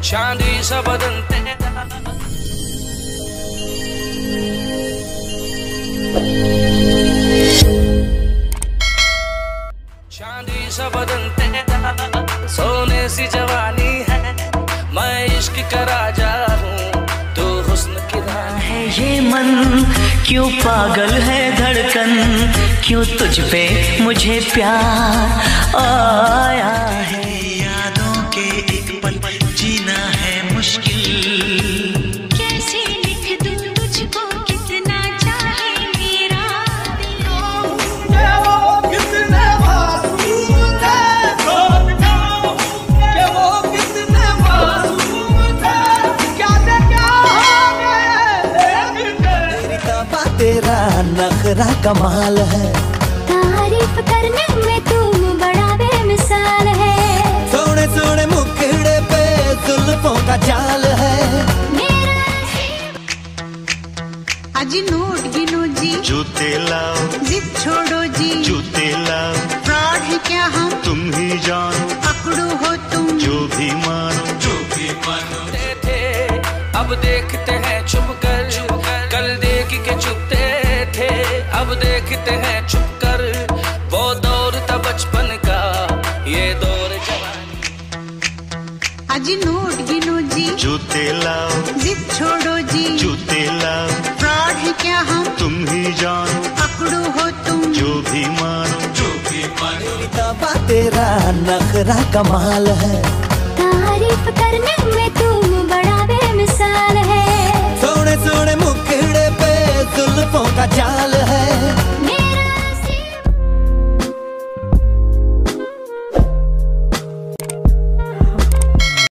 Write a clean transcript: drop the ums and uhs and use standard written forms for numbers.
चांदी सा बदन तेरा, चांदी सा बदन तेरा, सोने सी जवानी है, मैं इश्क का राजा हूँ, तो हुस्न की रानी है। ये मन क्यों पागल है धड़कन, क्यों तुझ पे मुझे प्यार आया है। यादों के एक पल जीना है मुश्किल, कैसे लिख दूं तुझको कितना चाहे मेरा दिल। क्या वो कितने मासूम थे, क्या वो कितने मासूम थे, क्या थे क्या हो गए। तेरी तबा तेरा नखरा कमाल है, तारीफ करने में तुम बड़ा बेमिसाल है। सोने सोने मुखड़े पे जुल्फों का जाल है। अजी नोट गिनो जी, जूते लाओ, जिद छोड़ो जी, जूते लाओ, फ्रॉड है क्या हम, तुम ही जानो, पकड़ो हो तुम, जो भी मानो, जो भी मानो। थे अब देखते हैं छुप कर, कल देख के चुपते थे, अब देखते हैं छुप कर, वो दौर था बचपन का, ये दौर जवानी। अजी नोट गिनो जी, जूते लाओ, जिद छोड़ो जी, जूते लाओ, फ्रॉड है क्या हम, तुम ही जानो, पकड़ो हो तुम, जो भी मानो, जो भी मानो। तेरी तबा तेरा नखरा कमाल है,